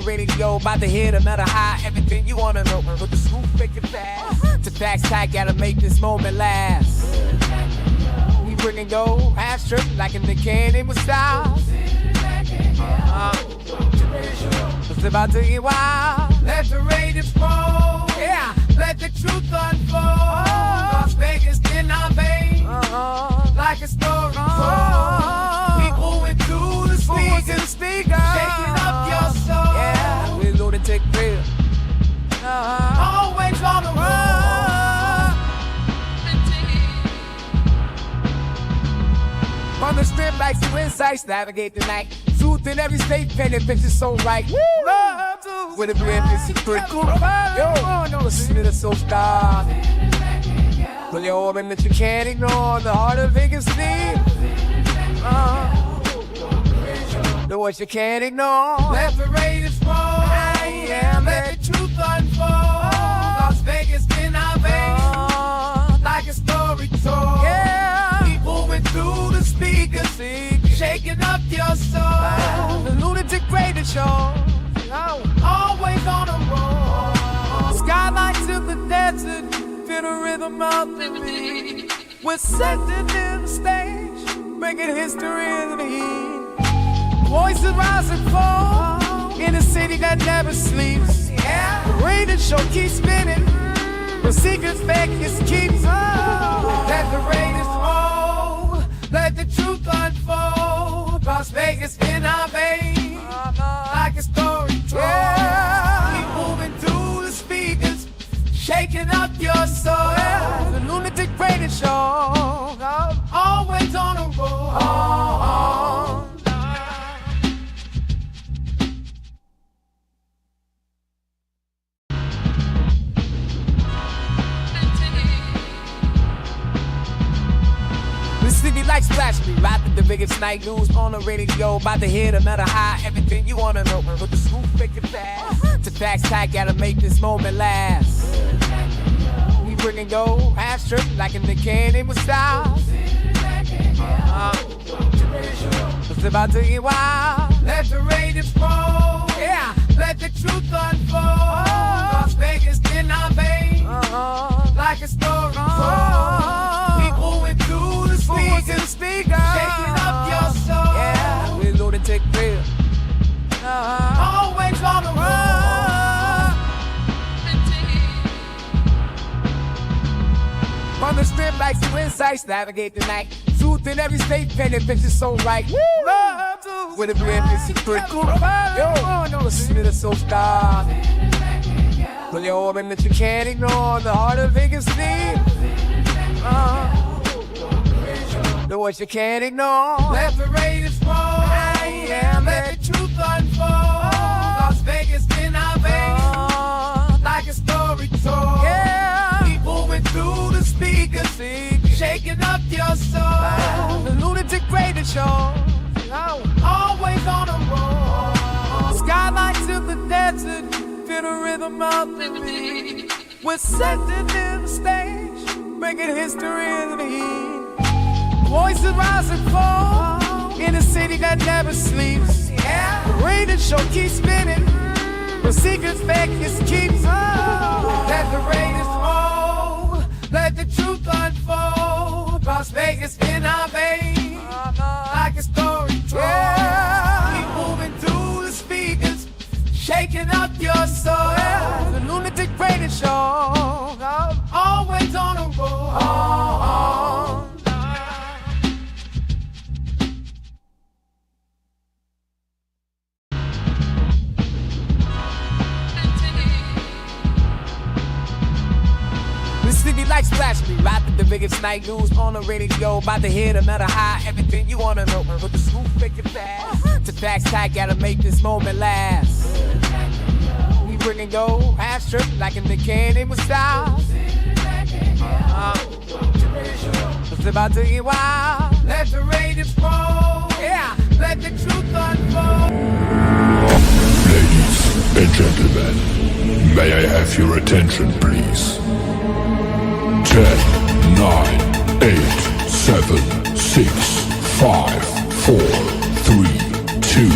the radio, about to hit another high. Everything you wanna know, with the scoop, make it fast. To facts tight, gotta make this moment last. We bringing go, half strip, like in the candy with style. It's about to get wild. Let the ratings roll. Yeah, let the truth unfold. Las Vegas in our veins, like a story told. People into the speakers, shaking up your soul. Yeah, we Lunatik real. Always on the road. On the strip like two insights, navigate the night. Truth in every state, painted pictures so right. Love with a brand new secret. Yo, no, listen to the soul star. Pull your orbit that you can't ignore. The heart of Vegas need. The voice you can't ignore. Let the ratings roll. Yeah, let the truth unfold. Las Vegas in our veins, like a story told. Yeah, people went through the speakers, shaking up your soul. The Lunatic Radio Show, always on the road. Skyline to the desert, feel the rhythm of the beat. We're setting in the stage, making history in the heat. Voices rise and fall in a city that never sleeps. Yeah, the radio show keeps spinning, the secrets Vegas keeps. Let the ratings roll, let the truth unfold. Las Vegas in our veins, like a story told. Yeah, keep moving through the speakers, shaking up your soul. The Lunatic Radio Show, always on the road. The city like splash me, right with the biggest night news on the radio, about to hit another high. Everything you wanna know, with the scoop, make it fast. To facts tight, gotta make this moment last. We bringing go, half strip, like in the candy with style. It's about to get wild. Let the ratings roll. Yeah, let the truth unfold. Las Vegas in our veins, like a story told. People went through the speakers, shaking up your soul. Yeah, we Lunatik real. Always on the road. On the strip like two insights, navigate the night. Truth in every state, painted pictures so right. Love with a brand new secret. Yo, no, listen to the soul star. Pull your orbit that you can't ignore. The heart of Vegas need. The voice you can't ignore. Let the ratings roll. Yeah, let the truth unfold. Las Vegas in our veins, like a story told. Yeah, people went through the speakers, shaking up your soul. The Lunatic Radio Show, always on the road. Skyline to the desert, feel the rhythm of the beat. We're setting in the stage, making history in the heat. Voices rise and fall in a city that never sleeps. Yeah, the radio show keeps spinning, the secrets Vegas keeps. Let the ratings roll, let the truth unfold. Las Vegas in our veins, like a story told. Yeah, keep moving through the speakers, shaking up your soul. The Lunatic Radio Show, always on the road. The city like splash me, right with the biggest night news on the radio, about to hit another high. Everything you wanna know, with the scoop, make it fast. To facts tight, gotta make this moment last. We bringing go, half strip, like in the candy with style. It's about to get wild. Let the ratings roll. Yeah, let the truth unfold. Ladies and gentlemen, may I have your attention, please? 10, 9, 8, 7, 6, 5, 4, 3, 2,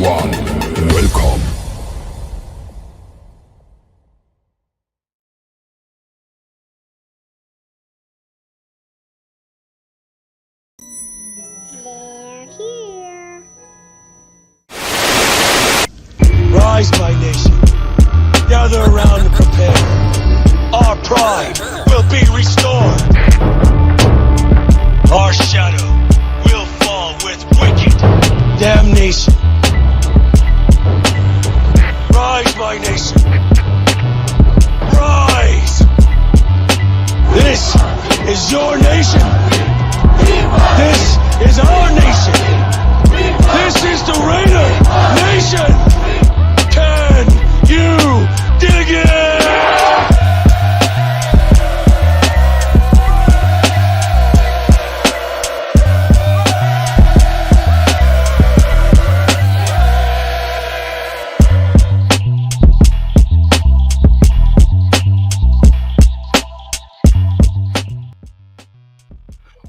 1. Welcome Rise, my nation. Gather around and prepare. Our pride will be restored. Our shadow will fall with wicked damnation. Rise, my nation. Rise! This is your nation. This is our nation. This is the Raider Nation. Can you dig it?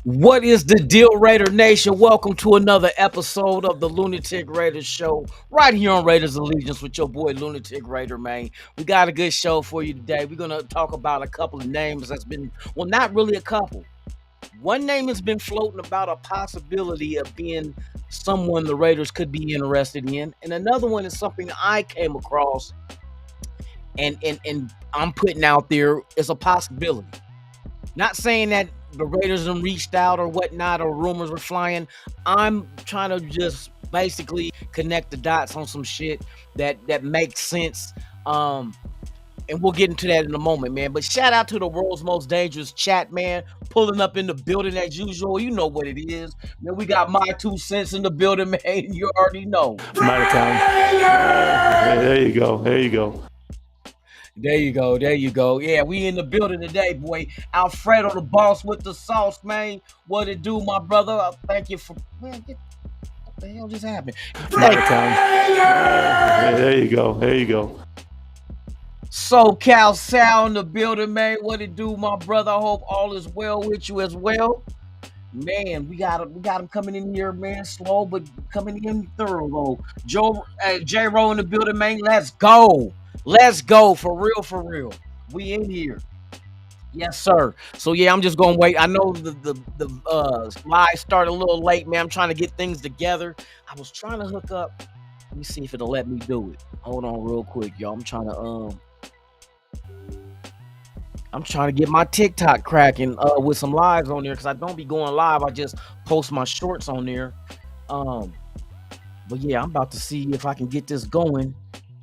What is the deal, Raider Nation? Welcome to another episode of the Lunatic Raiders show, right here on Raiders Allegiance with your boy Lunatic Raider, man. We got a good show for you today. We're going to talk about a couple of names that's been, well, not really a couple. One name has been floating about a possibility of being someone the Raiders could be interested in, and another one is something I came across and I'm putting out there as a possibility. Not saying that the Raiders have reached out or whatnot, or rumors were flying. I'm trying to just basically connect the dots on some shit that makes sense. And we'll get into that in a moment, man. But shout out to the world's most dangerous chat, man. Pulling up in the building as usual. You know what it is. Man, we got my 2 cents in the building, man. You already know. From out of town. There you go. There you go. There you go. There you go. Yeah, we in the building today, boy. Alfredo, the boss with the sauce, man. What it do, my brother? Thank you for... Man, what the hell just happened? From out of town. There you go. There you go. SoCal Sal in the building, man. What it do, my brother? I hope all is well with you as well. Man, we got him coming in here, man. Slow, but coming in thorough. J-Ro in the building, man. Let's go. Let's go, for real, for real. We in here. Yes, sir. So, yeah, I'm just going to wait. I know the live started a little late, man. I'm trying to get things together. I was trying to hook up. Let me see if it'll let me do it. Hold on real quick, y'all. I'm trying to get my TikTok cracking with some lives on there, because I don't be going live. I just post my shorts on there. But, yeah, I'm about to see if I can get this going.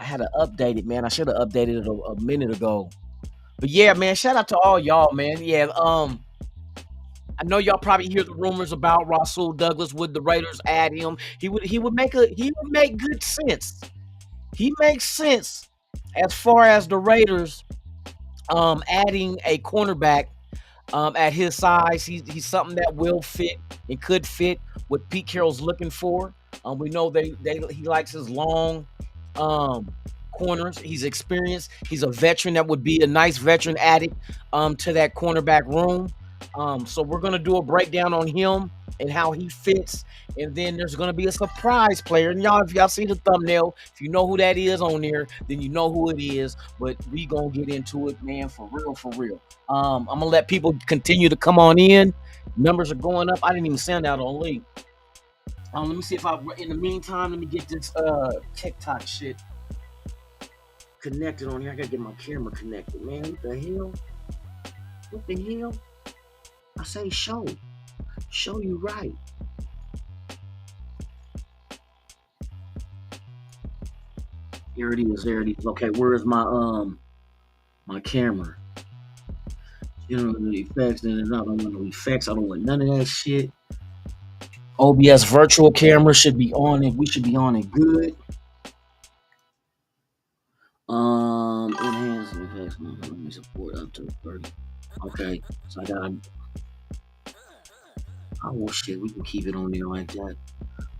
I had to update it, man. I should have updated it a minute ago. But yeah, man, shout out to all y'all, man. Yeah, I know y'all probably hear the rumors about Rasul Douglas. Would the Raiders add him? He would make good sense. He makes sense as far as the Raiders adding a cornerback at his size. He's something that will fit and could fit what Pete Carroll's looking for. We know he likes his long corners. He's experienced. He's a veteran that would be a nice veteran added to that cornerback room. So we're gonna do a breakdown on him and how he fits, and then there's gonna be a surprise player. And y'all, if y'all see the thumbnail, if you know who that is on there, then you know who it is. But we gonna get into it, man, for real, for real. I'm gonna let people continue to come on in. Numbers are going up. I didn't even send out a link. Let me see if in the meantime, let me get this TikTok shit connected on here. I gotta get my camera connected, man. What the hell? What the hell? I say show you right. Here it is. There it is. Okay, where is my my camera? You know the effects, then I don't want no effects. I don't want none of that shit. OBS virtual camera should be on it. We should be on it good. Enhance effects. Let me support up to 30. Okay, so I got. Oh shit, we can keep it on there like that.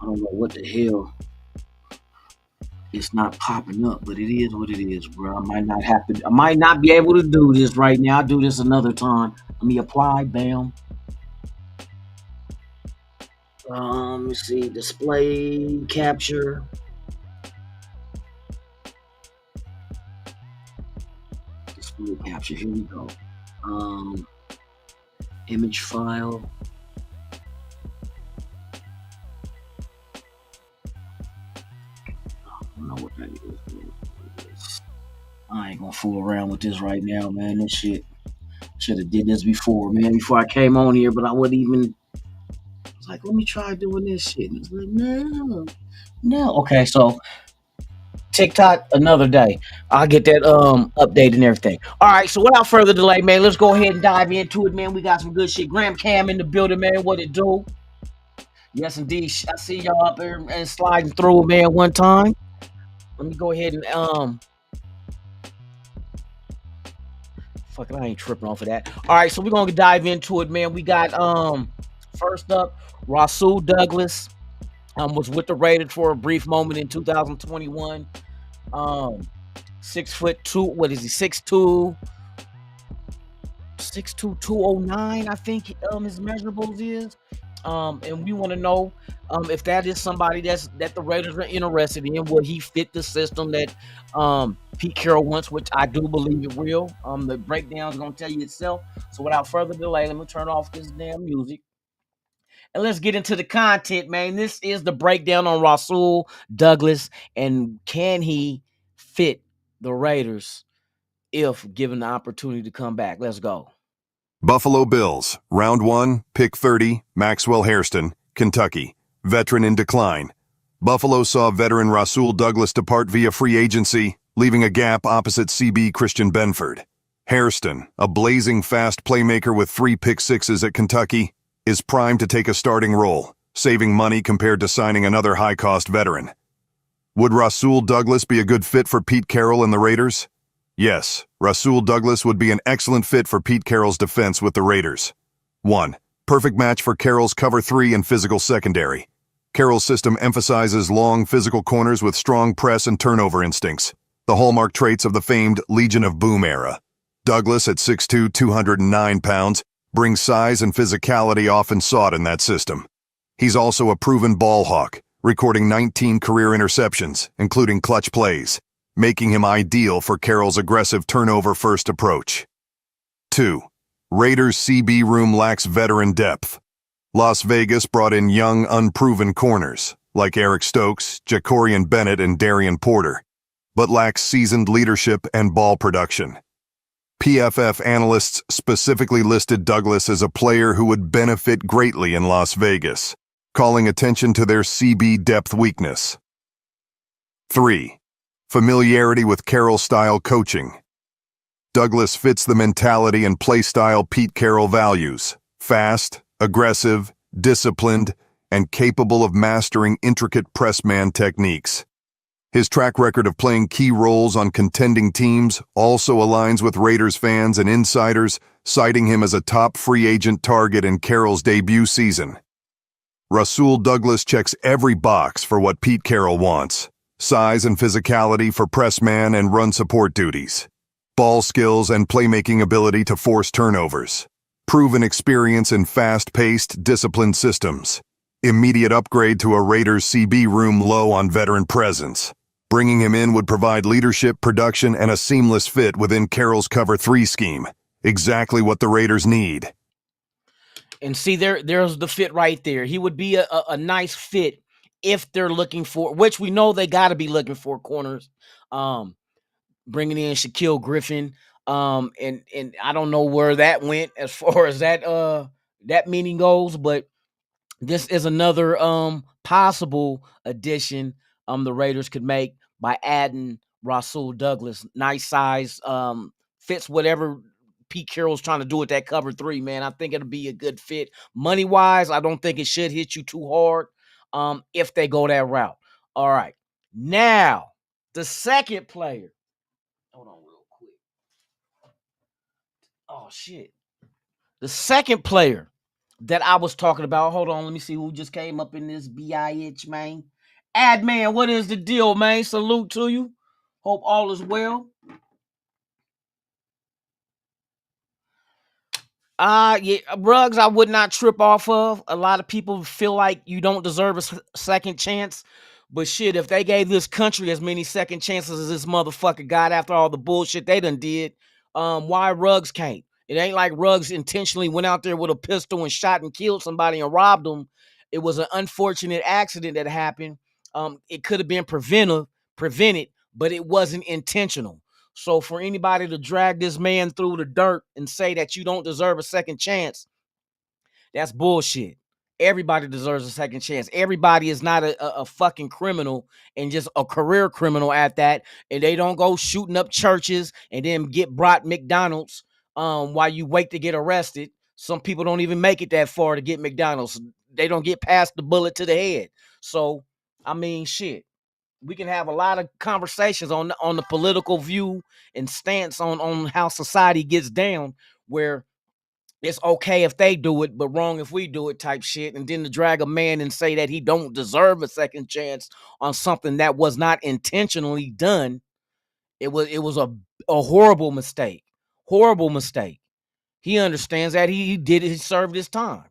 I don't know what the hell. It's not popping up, but it is what it is, bro. I might not be able to do this right now. I'll do this another time. Let me apply, bam. Let's see, display capture. Display capture, here we go. Image file. I don't know what I ain't gonna fool around with this right now, man. This shit should have did this before, man. Before I came on here, but I wouldn't even. I was like, let me try doing this shit. And it's like, no. Okay, so TikTok another day. I'll get that update and everything. All right, so without further delay, man, let's go ahead and dive into it, man. We got some good shit. Graham Cam in the building, man. What it do? Yes, indeed. I see y'all up there and sliding through, man. One time. Let me go ahead and fuck it, I ain't tripping off of that. All right, so we're gonna dive into it, man. We got first up, Rasul Douglas was with the Raiders for a brief moment in 2021. 6'2", what is he? 6'2", 209, I think his measurables is. And we want to know if that is somebody that the Raiders are interested in. Will he fit the system that Pete Carroll wants, which I do believe it will. The breakdown is going to tell you itself. So without further delay, let me turn off this damn music. And let's get into the content, man. This is the breakdown on Rasul Douglas, and can he fit the Raiders if given the opportunity to come back? Let's go. Buffalo Bills, Round 1, Pick 30, Maxwell Hairston, Kentucky. Veteran in decline. Buffalo saw veteran Rasul Douglas depart via free agency, leaving a gap opposite CB Christian Benford. Hairston, a blazing fast playmaker with 3 pick sixes at Kentucky, is primed to take a starting role, saving money compared to signing another high-cost veteran. Would Rasul Douglas be a good fit for Pete Carroll and the Raiders? Yes, Rasul Douglas would be an excellent fit for Pete Carroll's defense with the Raiders. 1. Perfect match for Carroll's cover 3 and physical secondary. Carroll's system emphasizes long physical corners with strong press and turnover instincts, the hallmark traits of the famed Legion of Boom era. Douglas, at 6'2", 209 pounds, brings size and physicality often sought in that system. He's also a proven ball hawk, recording 19 career interceptions, including clutch plays, making him ideal for Carroll's aggressive turnover-first approach. 2. Raiders' CB room lacks veteran depth. Las Vegas brought in young, unproven corners, like Eric Stokes, Jacorian Bennett, and Darian Porter, but lacks seasoned leadership and ball production. PFF analysts specifically listed Douglas as a player who would benefit greatly in Las Vegas, calling attention to their CB depth weakness. 3. Familiarity with Carroll-style coaching. Douglas fits the mentality and play style Pete Carroll values: fast, aggressive, disciplined, and capable of mastering intricate press man techniques. His track record of playing key roles on contending teams also aligns with Raiders fans and insiders, citing him as a top free agent target in Carroll's debut season. Rasul Douglas checks every box for what Pete Carroll wants: size and physicality for press man and run support duties, ball skills and playmaking ability to force turnovers, proven experience in fast-paced, disciplined systems, immediate upgrade to a Raiders CB room low on veteran presence. Bringing him in would provide leadership, production, and a seamless fit within Carroll's cover 3 scheme. Exactly what the Raiders need. And see, there's the fit right there. He would be a nice fit if they're looking for, which we know they got to be looking for, corners. Bringing in Shaquille Griffin, and I don't know where that went as far as that meaning goes, but this is another possible addition the Raiders could make by adding Rasul Douglas. Nice size, fits whatever Pete Carroll's trying to do with that cover 3, man. I think it'll be a good fit. Money-wise, I don't think it should hit you too hard if they go that route. All right. Now, the second player. Hold on real quick. Oh, shit. The second player that I was talking about. Hold on, let me see who just came up in this BIH, man. Adman, what is the deal, man? Salute to you. Hope all is well. Yeah, Ruggs, I would not trip off of. A lot of people feel like you don't deserve a second chance. But shit, if they gave this country as many second chances as this motherfucker got after all the bullshit they done did, why Ruggs can't? It ain't like Ruggs intentionally went out there with a pistol and shot and killed somebody and robbed them. It was an unfortunate accident that happened. It could have been prevented but it wasn't intentional. So for anybody to drag this man through the dirt and say that you don't deserve a second chance, that's bullshit. Everybody deserves a second chance. Everybody is not a fucking criminal, and just a career criminal at that. And they don't go shooting up churches and then get brought McDonald's while you wait to get arrested. Some people don't even make it that far to get McDonald's. They don't get past the bullet to the head. So, I mean, shit. We can have a lot of conversations on the political view and stance on how society gets down, where it's okay if they do it, but wrong if we do it type shit. And then to drag a man and say that he don't deserve a second chance on something that was not intentionally done. It was a horrible mistake. Horrible mistake. He understands that he did it, he served his time.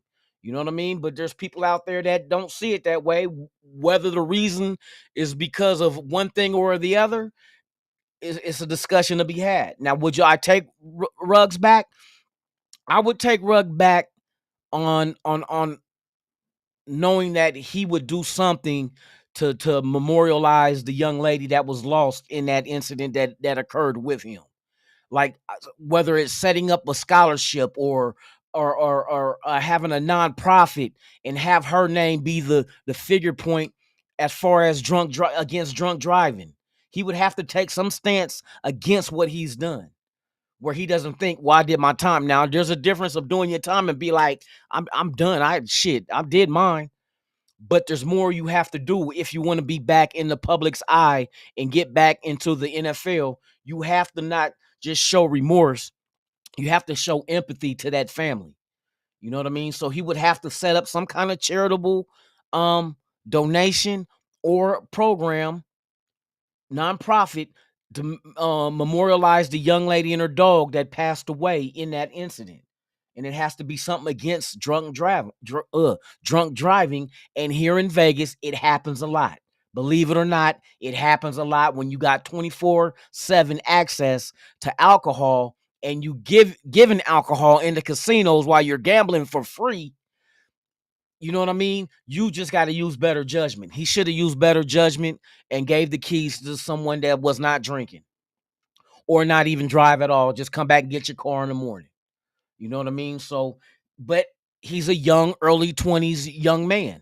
You know what I mean? But there's people out there that don't see it that way. Whether the reason is because of one thing or the other, it's a discussion to be had. Now, I take Ruggs back? I would take Ruggs back on knowing that he would do something to memorialize the young lady that was lost in that incident that occurred with him. Like whether it's setting up a scholarship or having a nonprofit and have her name be the figure point as far as against drunk driving. He would have to take some stance against what he's done, where he doesn't think, well, I did my time. Now, there's a difference of doing your time and be like, I'm done. I did mine. But there's more you have to do if you want to be back in the public's eye and get back into the NFL. You have to not just show remorse. You have to show empathy to that family. You know what I mean? So he would have to set up some kind of charitable donation or program, nonprofit, to memorialize the young lady and her dog that passed away in that incident. And it has to be something against drunk driving. And here in Vegas, it happens a lot. Believe it or not, it happens a lot when you got 24/7 access to alcohol, and you giving alcohol in the casinos while you're gambling for free. You know what I mean? You just got to use better judgment. He should have used better judgment and gave the keys to someone that was not drinking or not even drive at all. Just come back and get your car in the morning. You know what I mean? So, but he's a young, early 20s young man.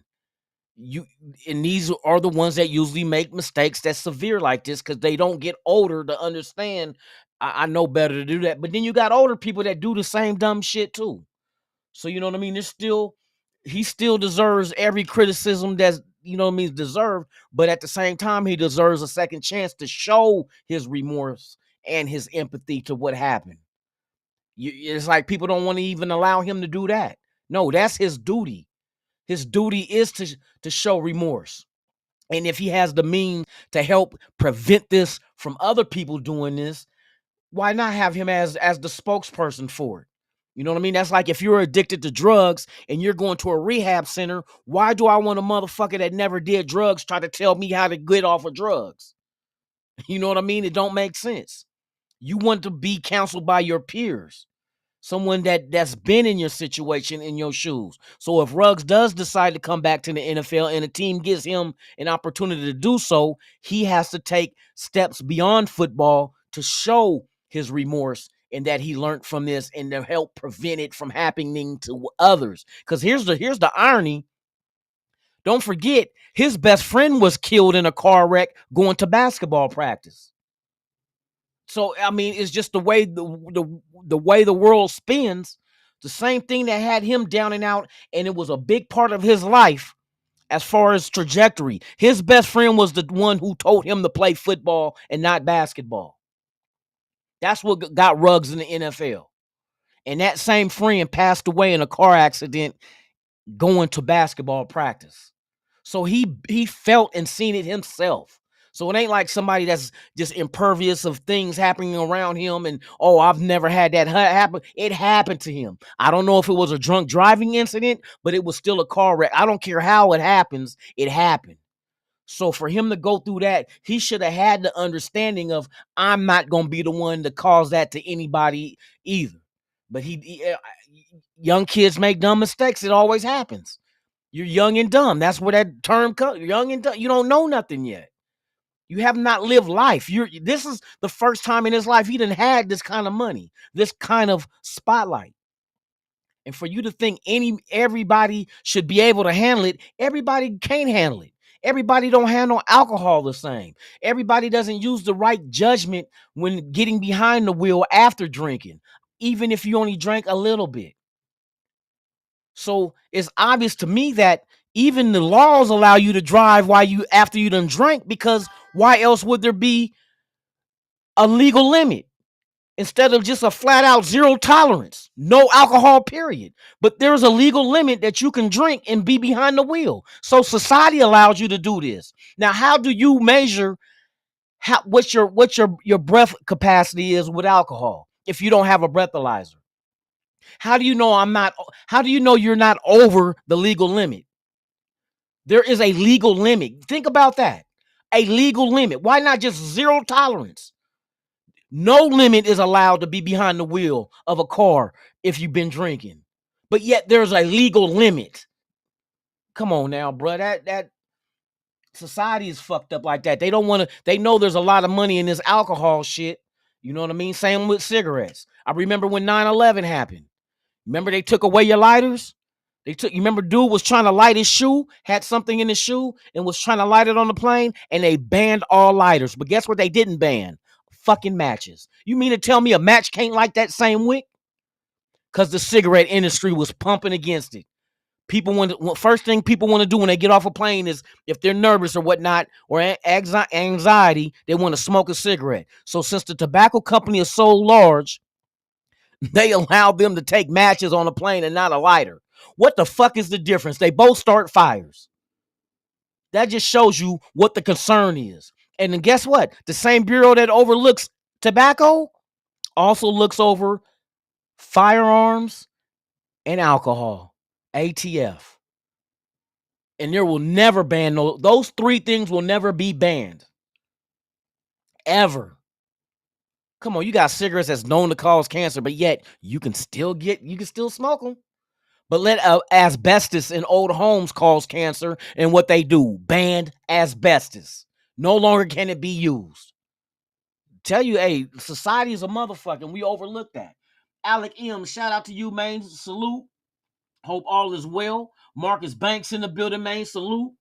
And these are the ones that usually make mistakes that's severe like this, because they don't get older to understand, I know better to do that. But then you got older people that do the same dumb shit too. So, you know what I mean? He still deserves every criticism that's, you know what I mean, deserved. But at the same time, he deserves a second chance to show his remorse and his empathy to what happened. It's like people don't want to even allow him to do that. No, that's his duty. His duty is to show remorse. And if he has the means to help prevent this from other people doing this, why not have him as the spokesperson for it? You know what I mean? That's like if you're addicted to drugs and you're going to a rehab center, why do I want a motherfucker that never did drugs try to tell me how to get off of drugs? You know what I mean? It don't make sense. You want to be counseled by your peers, someone that's been in your situation, in your shoes. So if Ruggs does decide to come back to the NFL and a team gives him an opportunity to do so, he has to take steps beyond football to show his remorse and that he learned from this and to help prevent it from happening to others. Because here's the irony. Don't forget, his best friend was killed in a car wreck going to basketball practice. So I mean, it's just the way the way the world spins. The same thing that had him down and out, and it was a big part of his life as far as trajectory. His best friend was the one who told him to play football and not basketball. That's what got Ruggs in the NFL. And that same friend passed away in a car accident going to basketball practice. So he felt and seen it himself. So it ain't like somebody that's just impervious of things happening around him and, oh, I've never had that happen. It happened to him. I don't know if it was a drunk driving incident, but it was still a car wreck. I don't care how it happens. It happened. So for him to go through that, he should have had the understanding of, I'm not going to be the one to cause that to anybody either. But young kids make dumb mistakes. It always happens. You're young and dumb. That's where that term comes. Young and dumb. You don't know nothing yet. You have not lived life. This is the first time in his life he done had this kind of money, this kind of spotlight. And for you to think everybody should be able to handle it, everybody can't handle it. Everybody don't handle alcohol the same. Everybody doesn't use the right judgment when getting behind the wheel after drinking, even if you only drank a little bit. So it's obvious to me that even the laws allow you to drive after you done drank, because why else would there be a legal limit instead of just a flat out zero tolerance, no alcohol, period? But there's a legal limit that you can drink and be behind the wheel. So society allows you to do this. Now, how do you measure what your breath capacity is with alcohol if you don't have a breathalyzer? How do you know how do you know you're not over the legal limit? There is a legal limit. Think about that. A legal limit. Why not just zero tolerance? No limit is allowed to be behind the wheel of a car if you've been drinking. But yet there's a legal limit. Come on now, bro. That society is fucked up like that. They don't want to, they know there's a lot of money in this alcohol shit. You know what I mean? Same with cigarettes. I remember when 9/11 happened. Remember they took away your lighters? You remember dude was trying to light his shoe, had something in his shoe, and was trying to light it on the plane, and they banned all lighters. But guess what they didn't ban? Fucking matches. You mean to tell me a match can't light that same wick? Because the cigarette industry was pumping against it. First thing people want to do when they get off a plane is, if they're nervous or whatnot, or anxiety, they want to smoke a cigarette. So since the tobacco company is so large, they allowed them to take matches on a plane and not a lighter. What the fuck is the difference? They both start fires. That just shows you what the concern is. And then guess what? The same bureau that overlooks tobacco also looks over firearms and alcohol, ATF. And there will never ban those three things will never be banned. Ever. Come on, you got cigarettes that's known to cause cancer, but yet you can still smoke them. But let asbestos in old homes cause cancer, and what they do, banned asbestos. No longer can it be used. Tell you, hey, society is a motherfucker, and we overlook that. Alec M, shout out to you, man. Salute. Hope all is well. Marcus Banks in the building, man. Salute.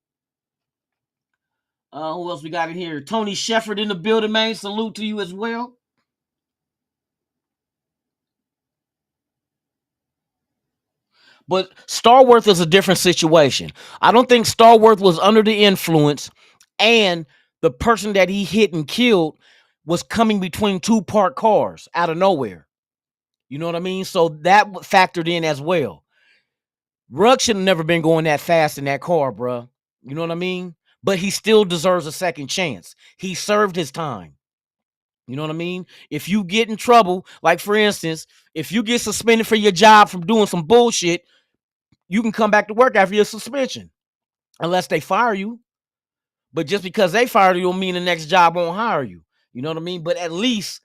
Who else we got in here? Tony Shefford in the building, man. Salute to you as well. But Starworth is a different situation. I don't think Starworth was under the influence, and the person that he hit and killed was coming between two parked cars out of nowhere. You know what I mean? So that factored in as well. Rugg should have never been going that fast in that car, bro. You know what I mean? But he still deserves a second chance. He served his time. You know what I mean? If you get in trouble, like for instance, if you get suspended for your job from doing some bullshit, you can come back to work after your suspension, unless they fire you. But just because they fired you don't mean the next job won't hire you. You know what I mean? But at least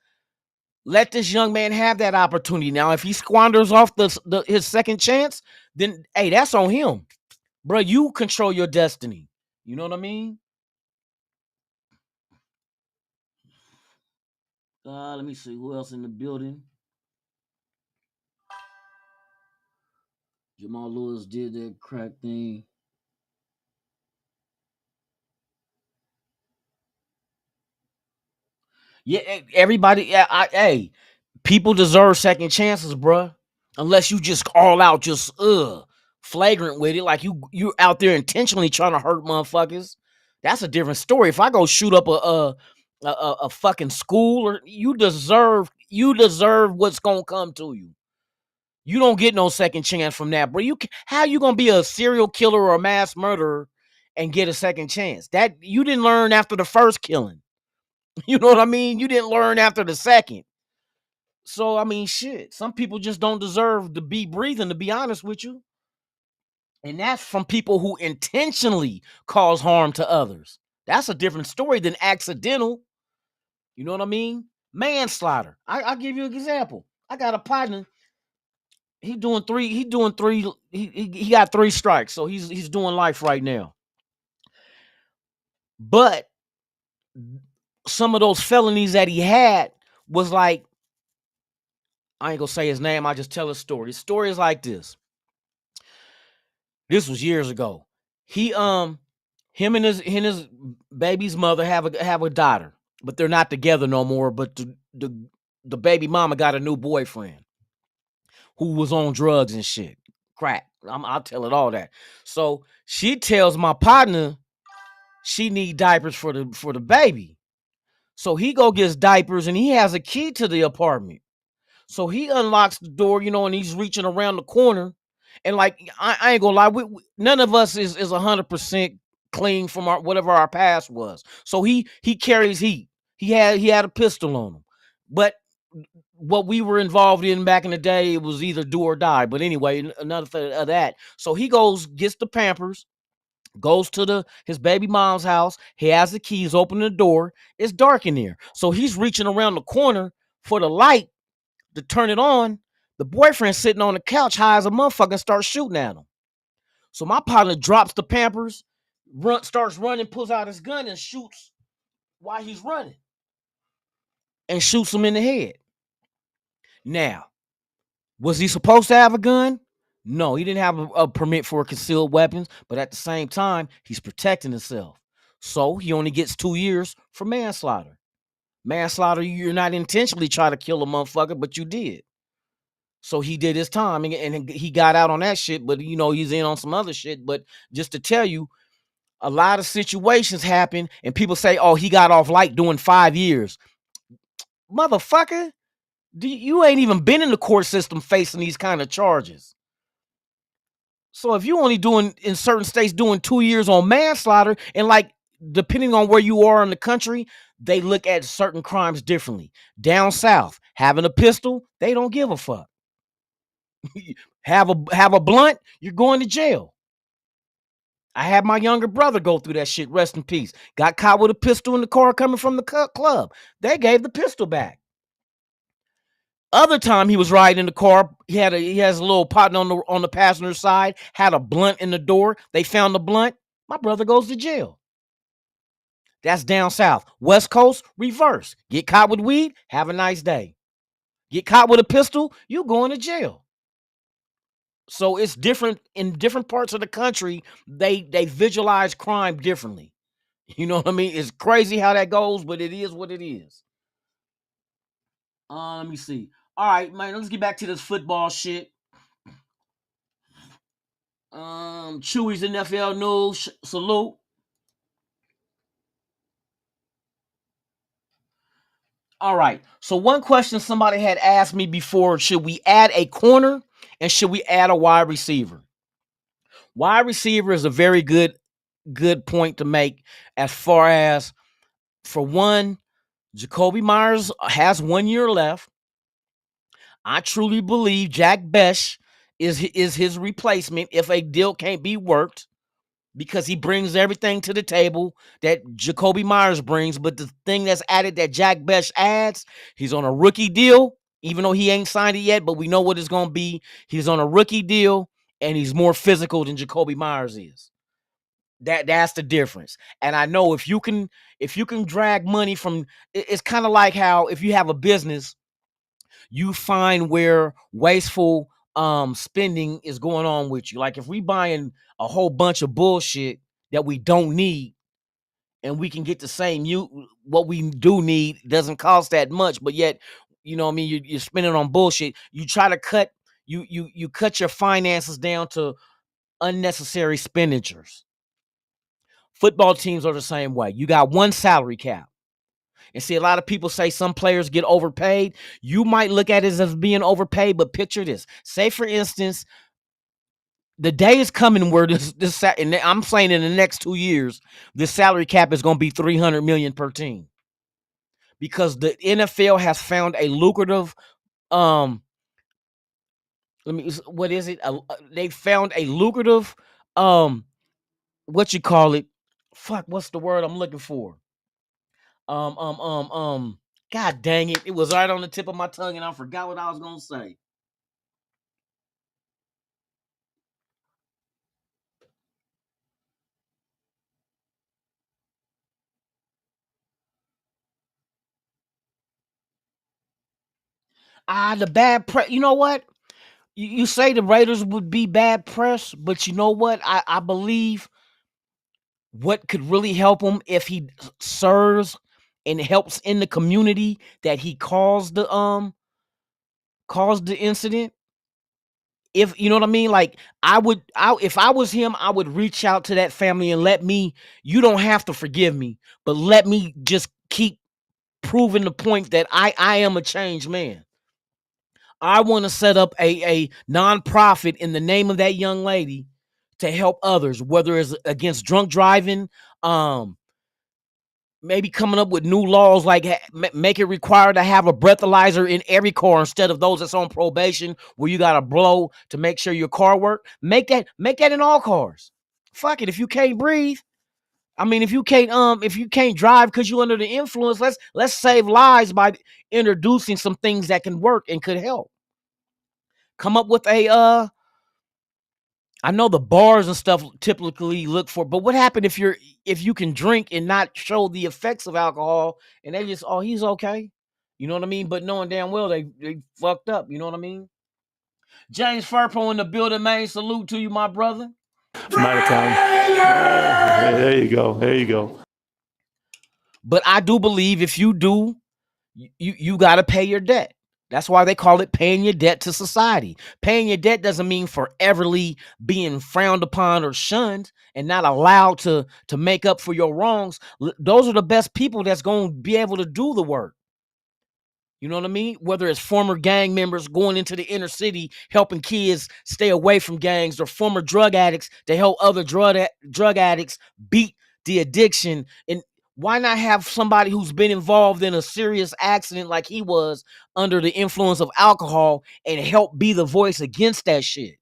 let this young man have that opportunity. Now, if he squanders off his second chance, then hey, that's on him, bro. You control your destiny. You know what I mean? Let me see who else in the building. Jamal Lewis did that crack thing. Yeah, everybody. Yeah, hey, people deserve second chances, bro. Unless you just all out, just flagrant with it, like you're out there intentionally trying to hurt motherfuckers. That's a different story. If I go shoot up a fucking school, or you deserve what's gonna come to you. You don't get no second chance from that, bro. How you gonna be a serial killer or a mass murderer and get a second chance? That you didn't learn after the first killing. You know what I mean? You didn't learn after the second. So I mean, shit. Some people just don't deserve to be breathing, to be honest with you. And that's from people who intentionally cause harm to others. That's a different story than accidental. You know what I mean? Manslaughter. I'll give you an example. I got a partner. He got 3 strikes. So he's doing life right now. But some of those felonies that he had was like, I ain't gonna say his name, I just tell a story. The story is like this. This was years ago. He him and his baby's mother have a daughter, but they're not together no more. But the baby mama got a new boyfriend who was on drugs and shit, crack. I'll tell it all that. So she tells my partner she need diapers for the baby. So he go gets diapers and he has a key to the apartment. So he unlocks the door, and he's reaching around the corner. And like I ain't gonna lie, none of us is 100% clean from our whatever our past was. So he carries heat. He had a pistol on him. But what we were involved in back in the day, it was either do or die. But anyway, another thing of that. So he goes, gets the Pampers, goes to his baby mom's house. He has the keys, open the door. It's dark in there. So he's reaching around the corner for the light to turn it on. The boyfriend sitting on the couch high as a motherfucker and starts shooting at him. So my partner drops the Pampers, starts running, pulls out his gun and shoots while he's running. And shoots him in the head. Now, was he supposed to have a gun? No, he didn't have a permit for concealed weapons, but at the same time, he's protecting himself. So he only gets 2 years for manslaughter. Manslaughter, you're not intentionally trying to kill a motherfucker, but you did. So he did his time and he got out on that shit, but he's in on some other shit. But just to tell you, a lot of situations happen and people say, oh, he got off light doing 5 years. Motherfucker, you ain't even been in the court system facing these kind of charges. So if you only doing in certain states doing 2 years on manslaughter, and like depending on where you are in the country, they look at certain crimes differently. Down south, having a pistol, they don't give a fuck. have a blunt, you're going to jail. I had my younger brother go through that shit. Rest in peace. Got caught with a pistol in the car coming from the club. They gave the pistol back. Other time he was riding in the car, he has a little partner on the passenger side, had a blunt in the door. They found the blunt. My brother goes to jail. That's down south. West Coast, reverse. Get caught with weed, have a nice day. Get caught with a pistol, you going to jail. So it's different in different parts of the country. They visualize crime differently. You know what I mean? It's crazy how that goes, but it is what it is. Let me see. All right, man. Let's get back to this football shit. Chewy's NFL news. Salute. All right. So one question somebody had asked me before: should we add a corner and should we add a wide receiver? Wide receiver is a very good point to make. As far as, for one, Jacoby Myers has 1 year left. I truly believe Jack Bech is his replacement if a deal can't be worked, because he brings everything to the table that Jacoby Myers brings. But the thing that's added that Jack Bech adds, he's on a rookie deal, even though he ain't signed it yet, but we know what it's going to be. He's on a rookie deal, and he's more physical than Jacoby Myers is. That's the difference. And I know if you can drag money from, it's kind of like how if you have a business, you find where wasteful spending is going on with you. Like if we buying a whole bunch of bullshit that we don't need, and we can get the same what we do need doesn't cost that much, but yet, what I mean, you're spending on bullshit. You try to cut you cut your finances down to unnecessary expenditures. Football teams are the same way. You got one salary cap. And see, a lot of people say some players get overpaid. You might look at it as being overpaid, but picture this. Say, for instance, the day is coming where and I'm saying in the next 2 years, the salary cap is going to be $300 million per team, because the NFL has found a lucrative, what is it? They found a lucrative, what you call it? Fuck, what's the word I'm looking for? God dang it. It was right on the tip of my tongue and I forgot what I was going to say. The bad press. You know what? You say the Raiders would be bad press, but you know what? I believe what could really help him if he serves and helps in the community that he caused the incident. If you know what I mean, like if I was him, I would reach out to that family and let me. You don't have to forgive me, but let me just keep proving the point that I am a changed man. I want to set up a nonprofit in the name of that young lady to help others, whether it's against drunk driving, maybe coming up with new laws like make it required to have a breathalyzer in every car instead of those that's on probation where you got to blow to make sure your car work. Make that in all cars. Fuck it, if you can't breathe, I mean, if you can't drive because you're under the influence, let's save lives by introducing some things that can work and could help. Come up with a I know the bars and stuff typically look for, but what happened if you can drink and not show the effects of alcohol and they just, oh, he's okay. You know what I mean? But knowing damn well they fucked up, you know what I mean? James Furpo in the building, man. Salute to you, my brother. From out of town. Yeah, there you go. There you go. But I do believe if you do, you got to pay your debt. That's why they call it paying your debt to society. Paying your debt doesn't mean foreverly being frowned upon or shunned and not allowed to make up for your wrongs. Those are the best people that's going to be able to do the work. You know what I mean? Whether it's former gang members going into the inner city, helping kids stay away from gangs, or former drug addicts to help other drug addicts beat the addiction. And why not have somebody who's been involved in a serious accident like he was under the influence of alcohol and help be the voice against that shit?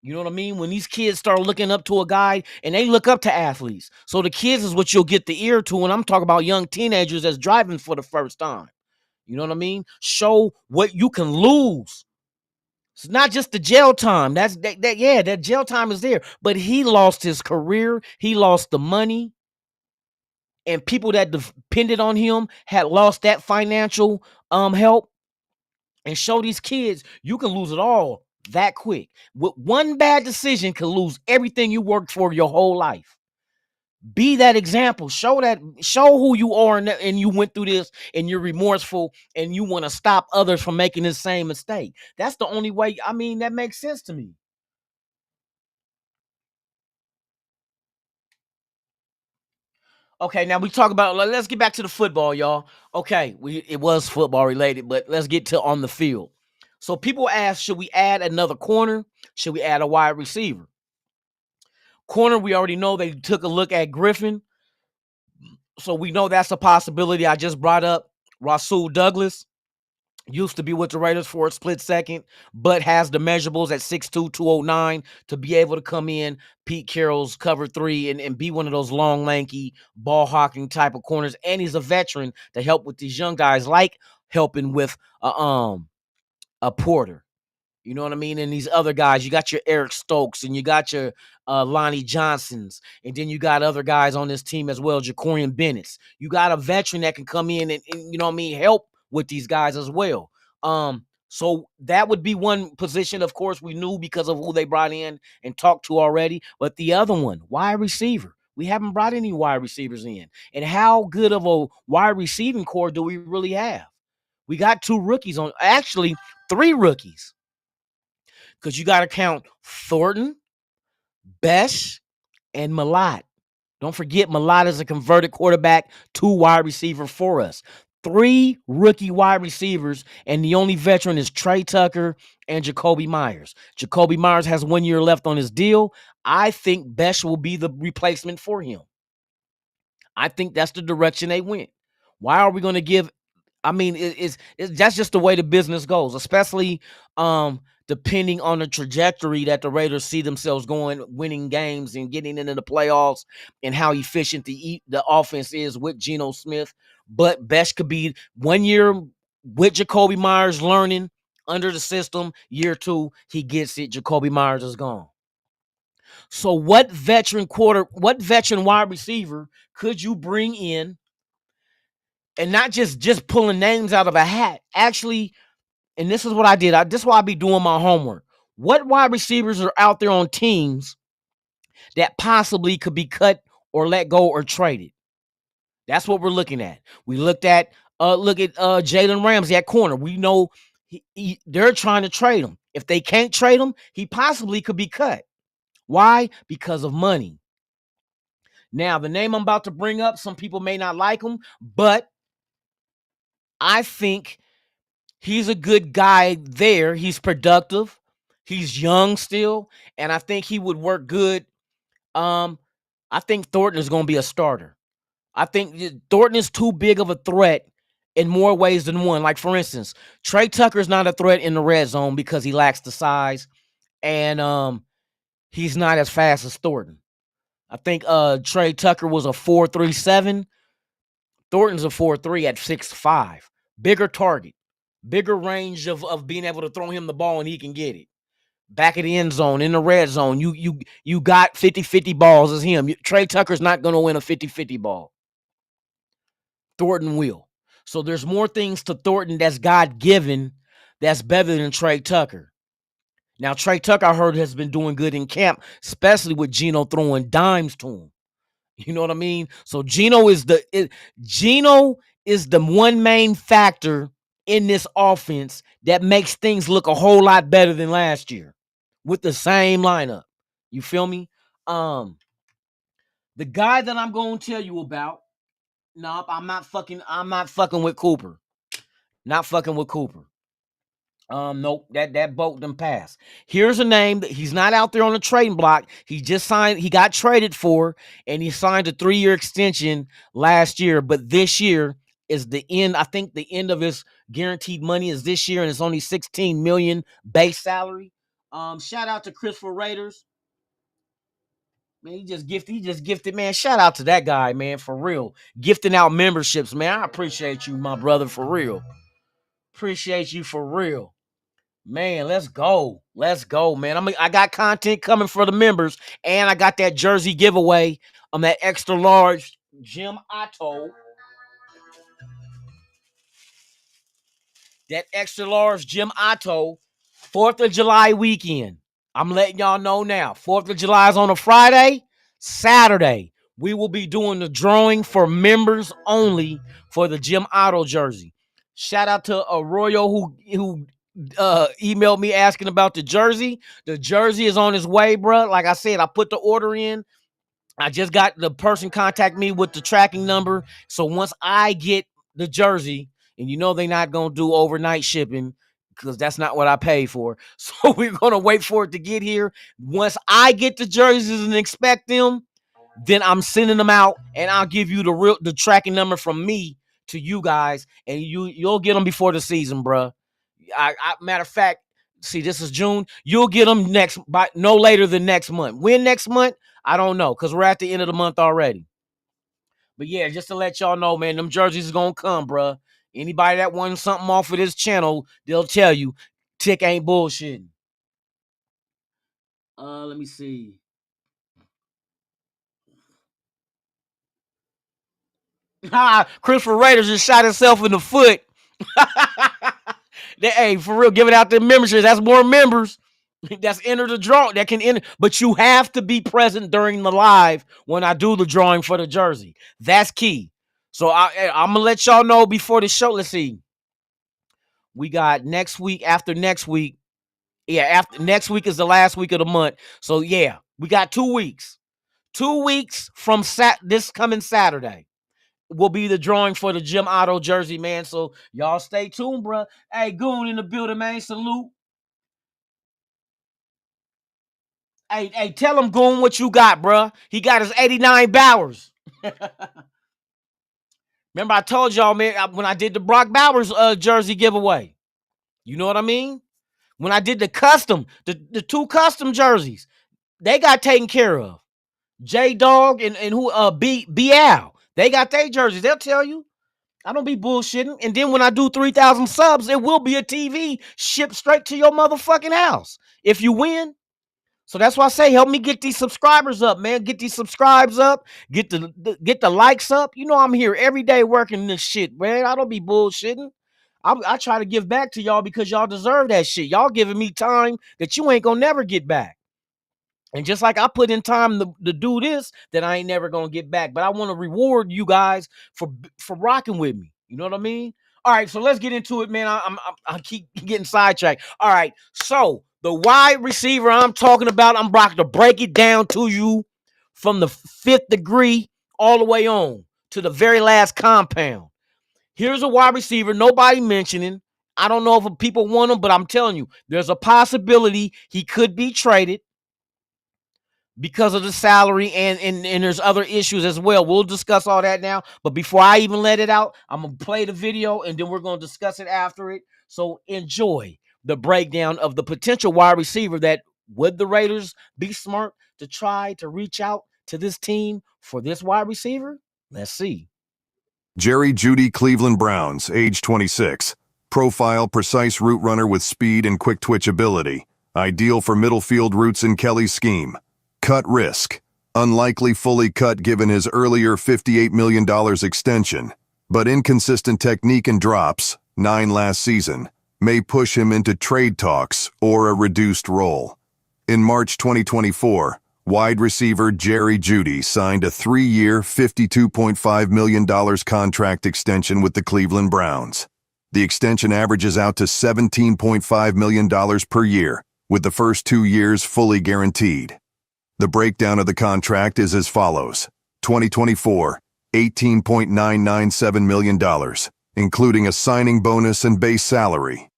You know what I mean? When these kids start looking up to a guy and they look up to athletes. So the kids is what you'll get the ear to when I'm talking about young teenagers that's driving for the first time. You know what I mean? Show what you can lose. It's not just the jail time. That jail time is there. But he lost his career. He lost the money. And people that depended on him had lost that financial help. And show these kids you can lose it all that quick. With one bad decision can lose everything you worked for your whole life. Be that example. Show who you are, and you went through this and you're remorseful and you want to stop others from making the same mistake. That's the only way. I mean, that makes sense to me. Okay, now we talk about, let's get back to the football, y'all. Okay, it was football related, but let's get to on the field. So people ask, should we add another corner? Should we add a wide receiver? Corner, we already know they took a look at Griffin. So we know that's a possibility. I just brought up Rasul Douglas. Used to be with the Raiders for a split second, but has the measurables at 6'2", 209 to be able to come in Pete Carroll's cover three and be one of those long, lanky, ball-hawking type of corners. And he's a veteran to help with these young guys, like helping with a Porter. You know what I mean? And these other guys, you got your Eric Stokes and you got your Lonnie Johnsons. And then you got other guys on this team as well, Jacorian Bennett's. You got a veteran that can come in and you know what I mean, help with these guys as well. So that would be one position, of course, we knew because of who they brought in and talked to already. But the other one, wide receiver. We haven't brought any wide receivers in. And how good of a wide receiving core do we really have? We got 2 rookies on, actually 3 rookies. Because you got to count Thornton, Besh, and Malott. Don't forget, Malott is a converted quarterback, 2 wide receiver for us. 3 rookie wide receivers, and the only veteran is Trey Tucker and Jacoby Myers. Jacoby Myers has 1 year left on his deal. I think Besh will be the replacement for him. I think that's the direction they went. Why are we going to give? I mean, that's just the way the business goes, especially depending on the trajectory that the Raiders see themselves going, winning games and getting into the playoffs, and how efficient the offense is with Geno Smith. But Besh could be 1 year with Jacoby Myers learning under the system. Year 2, he gets it. Jacoby Myers is gone. So what veteran wide receiver could you bring in and not just pulling names out of a hat. Actually, and this is what I did. This is why I be doing my homework. What wide receivers are out there on teams that possibly could be cut or let go or traded? That's what we're looking at. We look at Jalen Ramsey at corner. We know they're trying to trade him. If they can't trade him, he possibly could be cut. Why? Because of money. Now, the name I'm about to bring up, some people may not like him, but I think he's a good guy there. He's productive. He's young still, and I think he would work good. I think Thornton is going to be a starter. I think Thornton is too big of a threat in more ways than one. Like, for instance, Trey Tucker is not a threat in the red zone because he lacks the size, and he's not as fast as Thornton. I think Trey Tucker was a 4.37. Thornton's a 4.3 at 6'5". Bigger target, bigger range of being able to throw him the ball and he can get it. Back of the end zone, in the red zone, you got 50-50 balls as him. Trey Tucker's not going to win a 50-50 ball. Thornton will. So there's more things to Thornton that's God-given that's better than Trey Tucker. Now, Trey Tucker, I heard, has been doing good in camp, especially with Geno throwing dimes to him. You know what I mean? So Geno is the one main factor in this offense that makes things look a whole lot better than last year with the same lineup. You feel me? The guy that I'm going to tell you about, nope, I'm not fucking with Cooper. Not fucking with Cooper. Nope, that boat done passed. Here's a name that he's not out there on the trading block. He just signed, he got traded for, and he signed a 3-year extension last year. But this year is the end. I think the end of his guaranteed money is this year, and it's only $16 million base salary. Shout out to Chris for Raiders. Man, he just gifted, man. Shout out to that guy, man, for real. Gifting out memberships, man. I appreciate you, my brother, for real. Appreciate you for real. Man, let's go. Let's go, man. I got content coming for the members, and I got that jersey giveaway. That extra large Jim Otto. That extra large Jim Otto, 4th of July weekend. I'm letting y'all know now. 4th of July is on a Friday. Saturday, we will be doing the drawing for members only for the Jim Otto jersey. Shout out to Arroyo who emailed me asking about the jersey. The jersey is on its way, bro. Like I said, I put the order in. I just got the person contact me with the tracking number. So once I get the jersey, and you know they're not going to do overnight shipping because that's not what I paid for. So we're going to wait for it to get here. Once I get the jerseys and expect them, then I'm sending them out, and I'll give you the tracking number from me to you guys, and you'll get them before the season, bro. Matter of fact, see, this is June. You'll get them by no later than next month. When next month? I don't know, because we're at the end of the month already. But yeah, just to let y'all know, man, them jerseys is gonna come, bro. Anybody that wants something off of this channel, they'll tell you, Tick ain't bullshitting. Let me see. Christopher Raiders just shot himself in the foot. Hey, for real, giving out the memberships. That's more members that's entered the draw that can enter. But you have to be present during the live when I do the drawing for the jersey. That's key. So I'm gonna let y'all know before the show. Let's see. We got next week, after next week. Yeah, after next week is the last week of the month. So yeah, we got 2 weeks. 2 weeks from this coming Saturday will be the drawing for the Jim Otto jersey, man. So y'all stay tuned, bro. Hey, Goon in the building, man. Salute. Hey, tell him, Goon, what you got, bro. He got his 89 Bowers. Remember I told y'all, man, when I did the Brock Bowers jersey giveaway. You know what I mean? When I did the custom, the 2 custom jerseys, they got taken care of. J-Dog and who B-Al. They got their jerseys. They'll tell you. I don't be bullshitting. And then when I do 3,000 subs, it will be a TV shipped straight to your motherfucking house if you win. So that's why I say, help me get these subscribers up, man. Get these subscribes up. Get the likes up. You know I'm here every day working this shit, man. I don't be bullshitting. I try to give back to y'all because y'all deserve that shit. Y'all giving me time that you ain't gonna never get back. And just like I put in time to do this, that I ain't never gonna get back. But I want to reward you guys for rocking with me. You know what I mean? All right, so let's get into it, man. I keep getting sidetracked. All right, so the wide receiver I'm talking about, I'm about to break it down to you from the fifth degree all the way on to the very last compound. Here's a wide receiver, nobody mentioning. I don't know if people want him, but I'm telling you, there's a possibility he could be traded because of the salary and there's other issues as well. We'll discuss all that now. But before I even let it out, I'm going to play the video and then we're going to discuss it after it. So enjoy the breakdown of the potential wide receiver that would the Raiders be smart to try to reach out to this team for this wide receiver? Let's see. Jerry Jeudy, Cleveland Browns, age 26. Profile, precise route runner with speed and quick twitch ability. Ideal for middle field routes in Kelly's scheme. Cut risk. Unlikely fully cut given his earlier $58 million extension. But inconsistent technique and drops, 9 last season, may push him into trade talks or a reduced role. In March 2024, wide receiver Jerry Jeudy signed a 3-year, $52.5 million contract extension with the Cleveland Browns. The extension averages out to $17.5 million per year, with the first 2 years fully guaranteed. The breakdown of the contract is as follows. 2024, $18.997 million, including a signing bonus and base salary.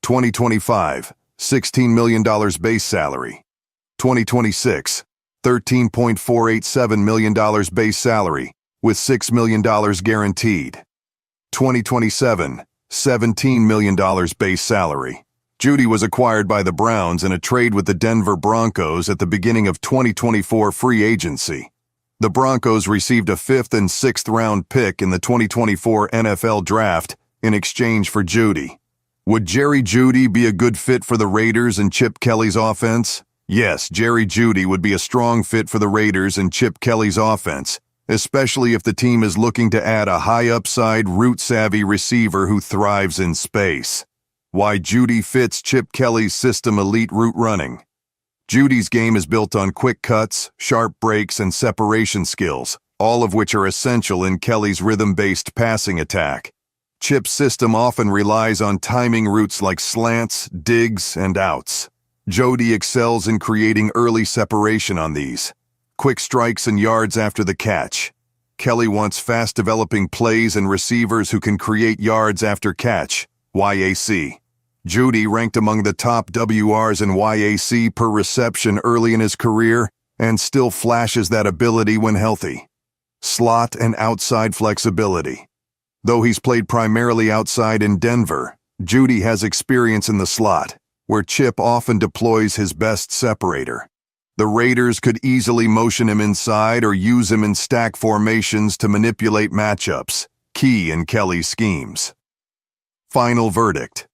2025, $16 million base salary. 2026, $13.487 million base salary, with $6 million guaranteed. 2027, $17 million base salary. Jeudy was acquired by the Browns in a trade with the Denver Broncos at the beginning of 2024 free agency. The Broncos received a 5th and 6th round pick in the 2024 NFL Draft in exchange for Jeudy. Would Jerry Jeudy be a good fit for the Raiders and Chip Kelly's offense? Yes, Jerry Jeudy would be a strong fit for the Raiders and Chip Kelly's offense, especially if the team is looking to add a high-upside, route-savvy receiver who thrives in space. Why Jeudy fits Chip Kelly's system: elite route running. Jeudy's game is built on quick cuts, sharp breaks, and separation skills, all of which are essential in Kelly's rhythm-based passing attack. Chip's system often relies on timing routes like slants, digs, and outs. Jeudy excels in creating early separation on these. Quick strikes and yards after the catch. Kelly wants fast-developing plays and receivers who can create yards after catch, YAC. Jeudy ranked among the top WRs in YAC per reception early in his career and still flashes that ability when healthy. Slot and outside flexibility. Though he's played primarily outside in Denver, Jeudy has experience in the slot, where Chip often deploys his best separator. The Raiders could easily motion him inside or use him in stack formations to manipulate matchups, key in Kelly's schemes. Final verdict.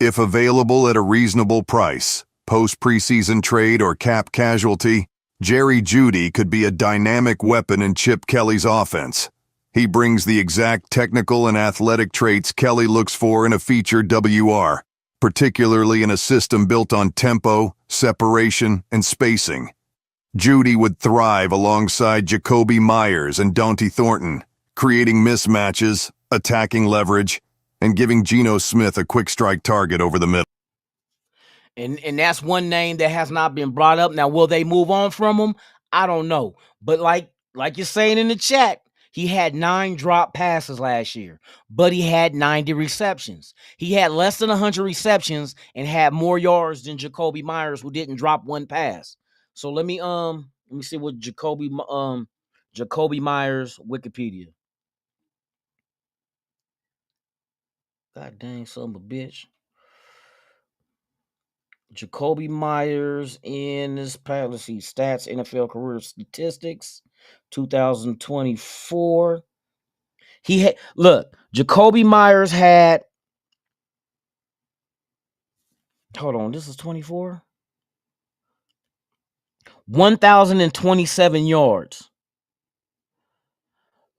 If available at a reasonable price, post-preseason trade or cap casualty, Jerry Jeudy could be a dynamic weapon in Chip Kelly's offense. He brings the exact technical and athletic traits Kelly looks for in a featured WR, particularly in a system built on tempo, separation, and spacing. Jeudy would thrive alongside Jacoby Myers and Dante Thornton, creating mismatches, attacking leverage, and giving Geno Smith a quick strike target over the middle. And that's one name that has not been brought up. Now, will they move on from him? I don't know. But like you're saying in the chat, he had 9 drop passes last year, but he had 90 receptions. He had less than 100 receptions and had more yards than Jacoby Myers, who didn't drop 1 pass. So let me see what Jacoby Myers Wikipedia. God dang, son of a bitch. Jacoby Myers in this past, let's see, stats, NFL career statistics, 2024. He had, look, Jacoby Myers had, hold on, this is 24? 1,027 yards.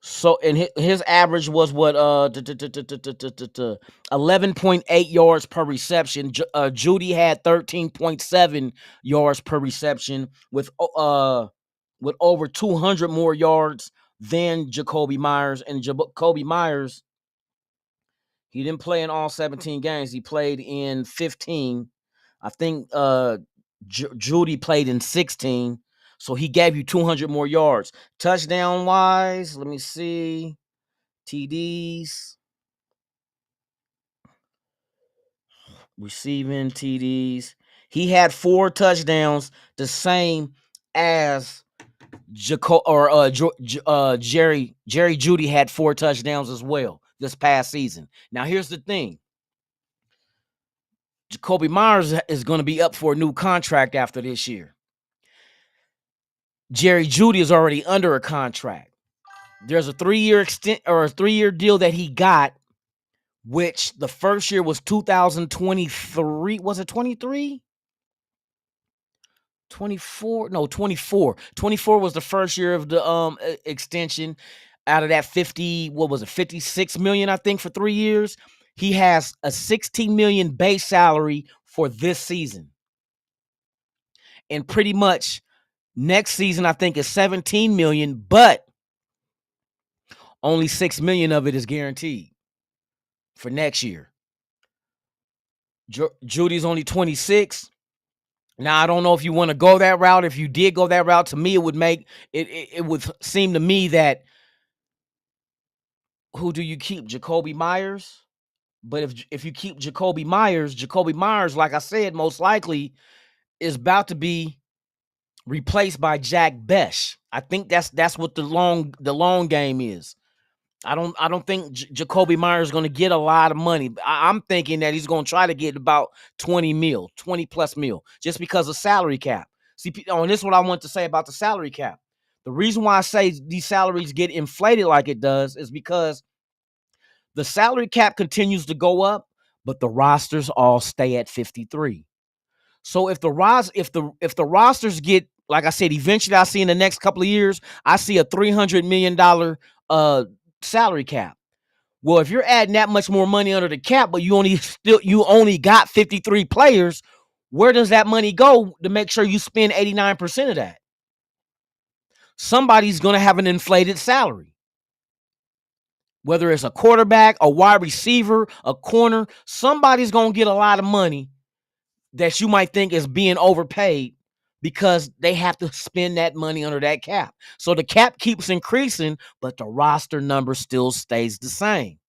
So and his average was what 11.8 yards per reception. Judy had 13.7 yards per reception with over 200 more yards than Jacoby Myers. And Jacoby Myers, he didn't play in all 17 games. He played in 15. I think Judy played in 16. So he gave you 200 more yards. Touchdown wise, let me see. TDs, receiving TDs. He had 4 touchdowns, the same as Jerry Judy had 4 touchdowns as well this past season. Now here's the thing. Jacoby Myers is going to be up for a new contract after this year. Jerry Judy is already under a contract. There's a 3-year deal that he got, which the first year was 2023. Was it 23? 24? No, 24. 24 was the first year of the extension. Out of that 50, what was it? 56 million, I think, for 3 years. He has a 16 million base salary for this season. And pretty much next season, I think, is 17 million, but only 6 million of it is guaranteed for next year. Judy's only 26. Now, I don't know if you want to go that route. If you did go that route, to me, it would make it would seem to me that who do you keep? Jacoby Myers? But if you keep Jacoby Myers, like I said, most likely is about to be replaced by Jack Besh. I think that's what the long game is. I don't think Jacoby Myers is going to get a lot of money. I'm thinking that he's going to try to get about 20 plus mil, just because of salary cap. See, and this is what I want to say about the salary cap. The reason why I say these salaries get inflated like it does is because the salary cap continues to go up, but the rosters all stay at 53. So if the rosters get, like I said, eventually I see in the next couple of years, I see a $300 million salary cap. Well, if you're adding that much more money under the cap, but you only got 53 players, where does that money go to make sure you spend 89% of that? Somebody's going to have an inflated salary. Whether it's a quarterback, a wide receiver, a corner, somebody's going to get a lot of money that you might think is being overpaid because they have to spend that money under that cap. So the cap keeps increasing, but the roster number still stays the same.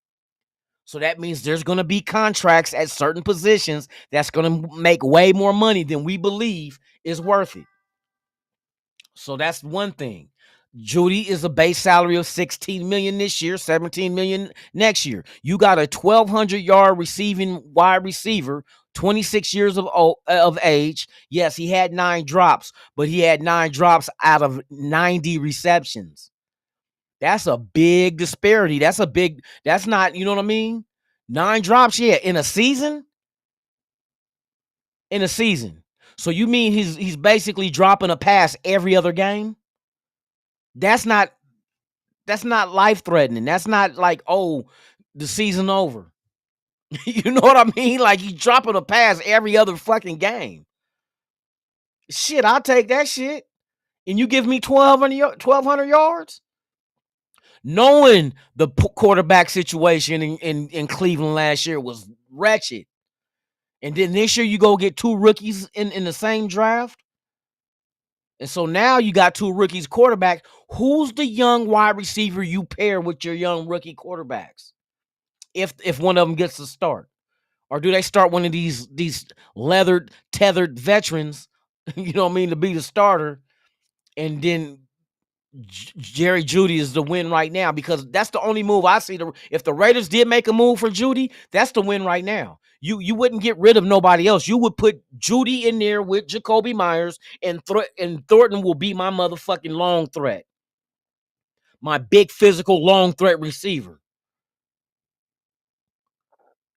So that means there's going to be contracts at certain positions that's going to make way more money than we believe is worth it. So that's one thing. Judy is a base salary of 16 million this year, 17 million next year. You got a 1,200-yard receiving wide receiver, 26 years of age. Yes, he had 9 drops, but he had 9 drops out of 90 receptions. That's a big disparity. That's not, you know what I mean? 9 drops, yeah, in a season? In a season. So you mean he's basically dropping a pass every other game? That's not life-threatening. That's not like, oh, the season over. You know what I mean? Like, he's dropping a pass every other fucking game. Shit, I'll take that shit. And you give me 1,200 yards? Knowing the quarterback situation in Cleveland last year was wretched. And then this year you go get 2 rookies in the same draft. And so now you got 2 rookies quarterback. Who's the young wide receiver you pair with your young rookie quarterbacks? If one of them gets to start. Or do they start one of these leathered, tethered veterans, you know what I mean, to be the starter, and then Jerry Judy is the win right now, because that's the only move I see. If the Raiders did make a move for Judy, that's the win right now. You wouldn't get rid of nobody else. You would put Judy in there with Jacoby Myers, and Thornton will be my motherfucking long threat. My big physical long threat receiver.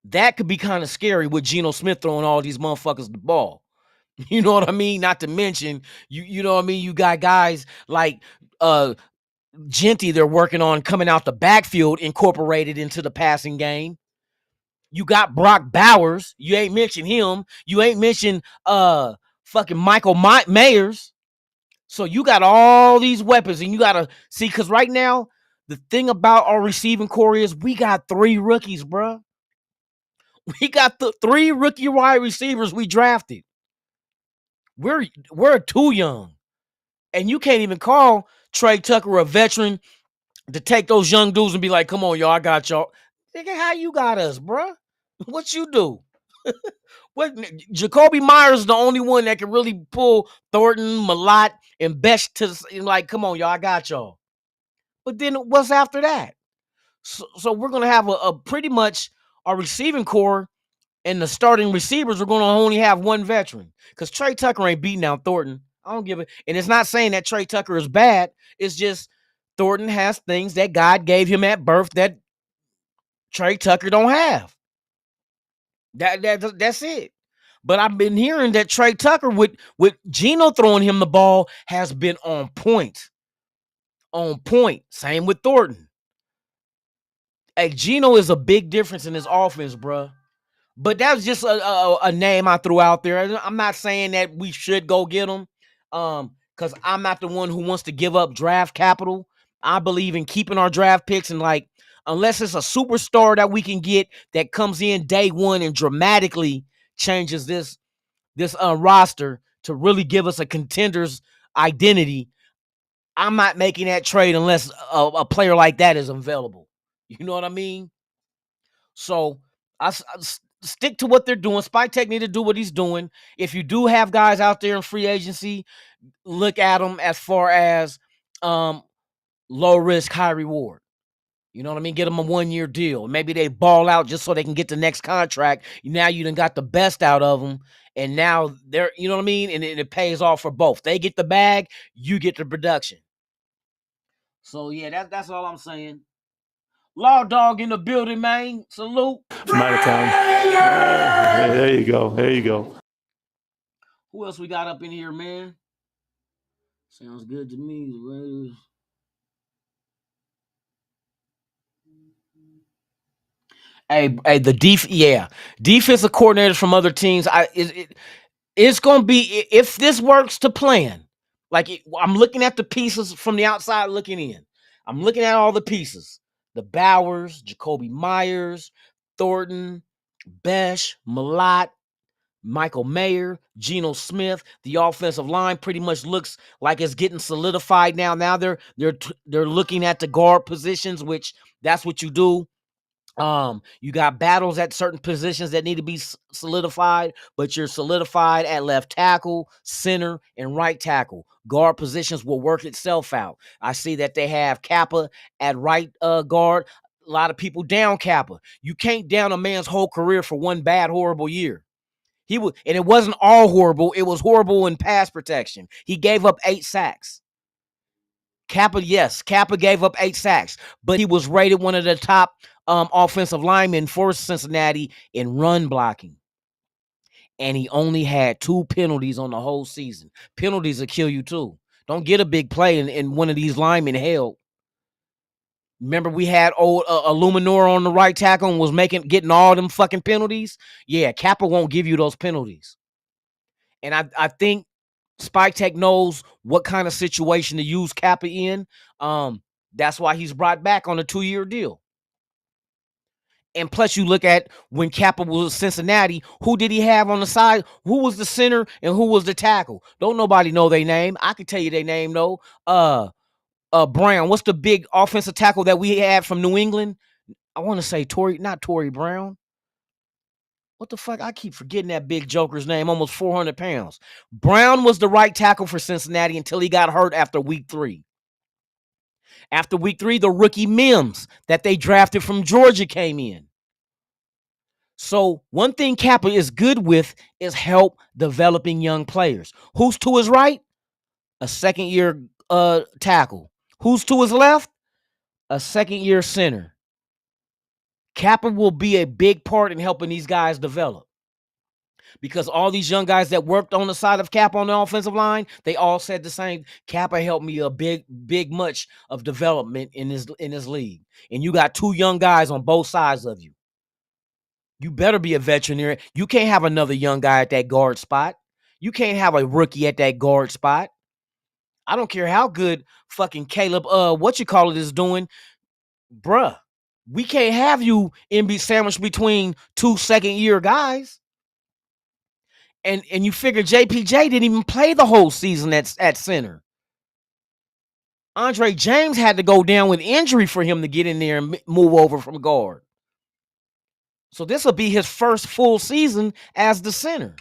That could be kind of scary with Geno Smith throwing all these motherfuckers the ball. You know what I mean? Not to mention, you know what I mean? You got guys like Genty they're working on coming out the backfield incorporated into the passing game. You got Brock Bowers. You ain't mentioned him. You ain't mentioned fucking Michael Mayers. So you got all these weapons, and you gotta see, because right now, the thing about our receiving core is we got 3 rookies, bro. We got the 3 rookie wide receivers we drafted. We're too young. And you can't even call Trey Tucker a veteran to take those young dudes and be like, come on, y'all, I got y'all. Nigga, how you got us, bro? What you do? What Jacoby Myers is the only one that can really pull Thornton, Malott, and Besh to like, come on, y'all, I got y'all. But then what's after that? So we're gonna have a pretty much our receiving core and the starting receivers are gonna only have 1 veteran. Because Trey Tucker ain't beating down Thornton. I don't give it. And it's not saying that Trey Tucker is bad. It's just Thornton has things that God gave him at birth that Trey Tucker don't have. That's it. But I've been hearing that Trey Tucker with Geno throwing him the ball has been on point. On point. Same with Thornton. Hey, Geno is a big difference in his offense, bro. But that's just a name I threw out there. I'm not saying that we should go get him, because I'm not the one who wants to give up draft capital. I believe in keeping our draft picks, and like, unless it's a superstar that we can get that comes in day one and dramatically changes this roster to really give us a contender's identity, I'm not making that trade unless a player like that is available. You know what I mean? So I stick to what they're doing. Spike Tech need to do what he's doing. If you do have guys out there in free agency, look at them as far as low risk, high reward. You know what I mean? Get them a 1-year deal. Maybe they ball out just so they can get the next contract. Now you done got the best out of them, and now they're, you know what I mean? And it pays off for both. They get the bag, you get the production. So yeah, that's all I'm saying. Law Dog in the building, man. Salute. From out of town. There you go. There you go. Who else we got up in here, man? Sounds good to me. Hey, the defensive coordinators from other teams. It's gonna be, if this works to plan. Like, I'm looking at the pieces from the outside looking in. I'm looking at all the pieces: the Bowers, Jacoby Myers, Thornton, Besh, Malott, Michael Mayer, Geno Smith. The offensive line pretty much looks like it's getting solidified now. Now they're looking at the guard positions, which that's what you do. You got battles at certain positions that need to be solidified, but you're solidified at left tackle, center, and right tackle. Guard positions will work itself out. I see that they have Kappa at right guard. A lot of people down Kappa. You can't down a man's whole career for one bad, horrible year. And it wasn't all horrible. It was horrible in pass protection. He gave up 8 sacks. Kappa gave up 8 sacks, but he was rated one of the top offensive linemen for Cincinnati in run blocking. And he only had 2 penalties on the whole season. Penalties will kill you too. Don't get a big play and one of these linemen held. Remember, we had old Illuminor on the right tackle and was getting all them fucking penalties. Yeah, Kappa won't give you those penalties. And I think Spike Tech knows what kind of situation to use Kappa in. That's why he's brought back on a 2-year deal. And plus, you look at when Kappa was Cincinnati, who did he have on the side? Who was the center and who was the tackle? Don't nobody know their name. I can tell you their name though. Brown. What's the big offensive tackle that we had from New England? I want to say not Torrey Brown. What the fuck? I keep forgetting that big joker's name, almost 400 pounds. Brown was the right tackle for Cincinnati until he got hurt after week 3. After week 3, the rookie Mims that they drafted from Georgia came in. So one thing Kappa is good with is help developing young players. Who's to his right? A second-year tackle. Who's to his left? A second-year center. Kappa will be a big part in helping these guys develop. because all these young guys that worked on the side of Cap on the offensive line, they all said the same. Kappa helped me a big much of development in this league. And you got 2 young guys on both sides of you. You better be a veteran there. You can't have another young guy at that guard spot. You can't have a rookie at that guard spot. I don't care how good fucking Caleb, is doing, bruh. We can't have you be sandwiched between 2 second-year guys. And you figure JPJ didn't even play the whole season at center. Andre James had to go down with injury for him to get in there and move over from guard. So this will be his first full season as the center.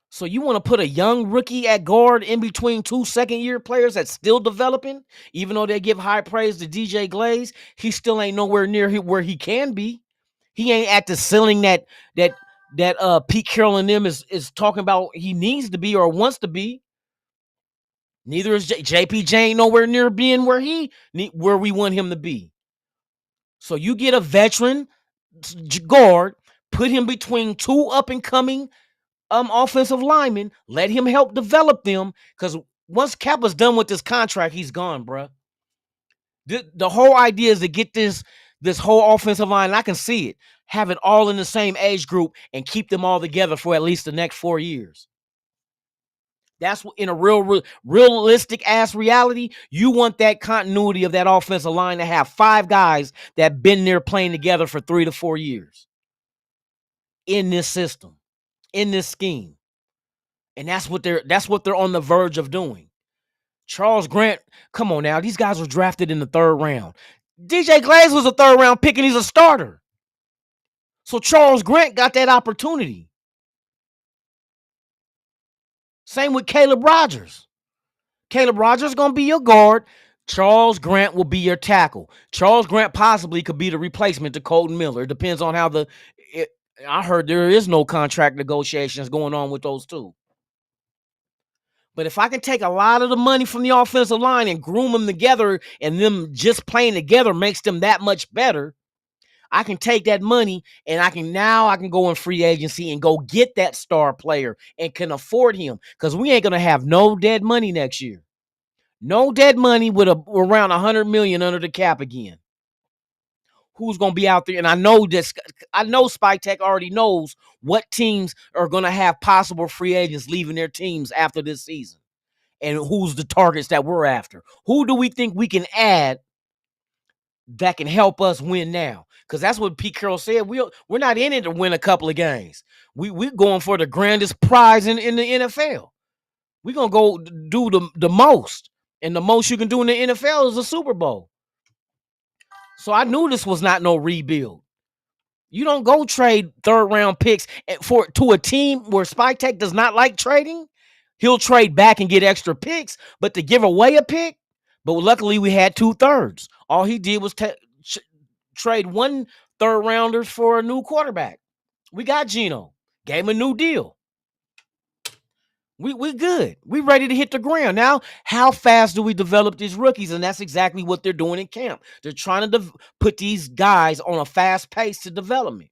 So you want to put a young rookie at guard in between 2 second-year players that's still developing, even though they give high praise to DJ Glaze, he still ain't nowhere near where he can be. He ain't at the ceiling that Pete Carroll and them is talking about he needs to be or wants to be. Neither is JPJ ain't nowhere near being where we want him to be. So you get a veteran guard, put him between 2 up-and-coming offensive linemen, let him help develop them, because once Kappa's done with this contract, he's gone, bruh. The whole idea is to get this whole offensive line, and I can see it, have it all in the same age group and keep them all together for at least the next 4 years. That's in a realistic ass reality. You want that continuity of that offensive line to have 5 guys that been there playing together for 3 to 4 years in this system, in this scheme. And that's what they're on the verge of doing. Charles Grant, come on now. These guys were drafted in the 3rd round. DJ Glaze was a 3rd round pick and he's a starter. So Charles Grant got that opportunity. Same with Caleb Rogers. Caleb Rogers is going to be your guard. Charles Grant will be your tackle. Charles Grant possibly could be the replacement to Colton Miller. It depends on how I heard there is no contract negotiations going on with those 2. But if I can take a lot of the money from the offensive line and groom them together, and them just playing together makes them that much better, I can take that money and I can go in free agency and go get that star player and can afford him, because we ain't going to have no dead money next year. No dead money with around $100 million under the cap again. Who's going to be out there? And I know Spike Tech already knows what teams are going to have possible free agents leaving their teams after this season, and who's the targets that we're after. Who do we think we can add that can help us win now? Because that's what Pete Carroll said. We're not in it to win a couple of games. We're going for the grandest prize in the NFL. We're going to go do the most. And the most you can do in the NFL is a Super Bowl. So I knew this was not no rebuild. You don't go trade 3rd round picks to a team where Spike Tech does not like trading. He'll trade back and get extra picks, but to give away a pick. But luckily we had 2/3. All he did was trade 1 3rd rounder for a new quarterback. We got Geno. Gave him a new deal. We good. We ready to hit the ground. Now, how fast do we develop these rookies? And that's exactly what they're doing in camp. They're trying to put these guys on a fast pace to development.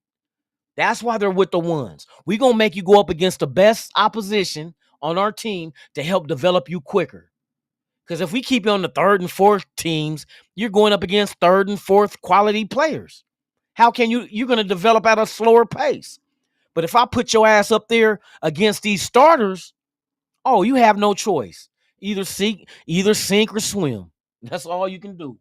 That's why they're with the ones. We're going to make you go up against the best opposition on our team to help develop you quicker. Because if we keep you on the 3rd and 4th teams, you're going up against 3rd and 4th quality players. How can you're going to develop at a slower pace? But if I put your ass up there against these starters, oh, you have no choice. Either sink or swim. That's all you can do.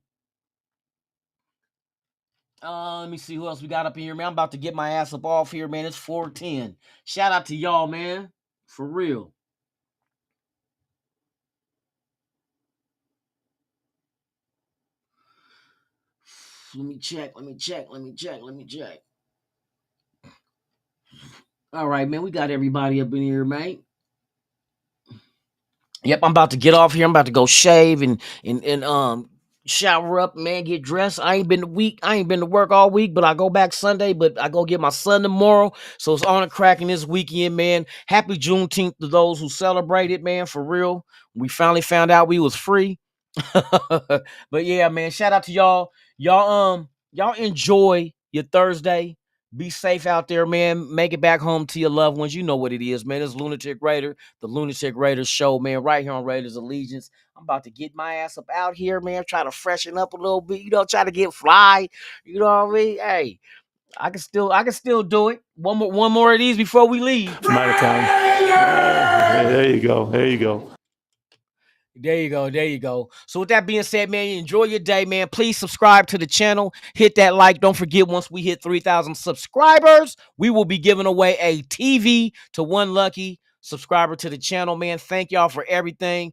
Let me see who else we got up in here, man. I'm about to get my ass up off here, man. It's 4:10. Shout out to y'all, man. For real. Let me check. All right, man. We got everybody up in here, man. Yep, I'm about to get off here. I'm about to go shave and shower up, man, get dressed. I ain't been to work all week, but I go back Sunday, but I go get my son tomorrow. So it's on and cracking this weekend, man. Happy Juneteenth to those who celebrated, man, for real. We finally found out we was free. But yeah, man, shout out to y'all. Y'all enjoy your Thursday. Be safe out there, man. Make it back home to your loved ones. You know what it is, man. It's Lunatic Raider, the Lunatic Raider show, man, right here on Raiders Allegiance. I'm about to get my ass up out here, man. Try to freshen up a little bit, try to get fly. You know what I mean? Hey, I can still do it. One more of these before we leave. I'm out of time. There you go. There you go. There you go. There you go. So with that being said, man, enjoy your day, man. Please subscribe to the channel. Hit that like. Don't forget, once we hit 3,000 subscribers, we will be giving away a TV to one lucky subscriber to the channel, man. Thank y'all for everything.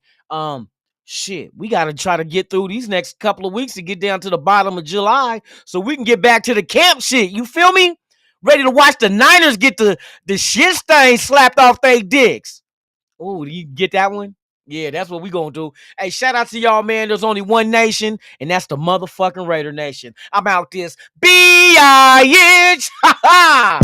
Shit, we got to try to get through these next couple of weeks to get down to the bottom of July so we can get back to the camp shit. You feel me? Ready to watch the Niners get the shit stain slapped off their dicks. Oh, do you get that one? Yeah, that's what we gonna do. Hey, shout out to y'all, man. There's only one nation, and that's the motherfucking Raider Nation. I'm out this bitch. Ha ha!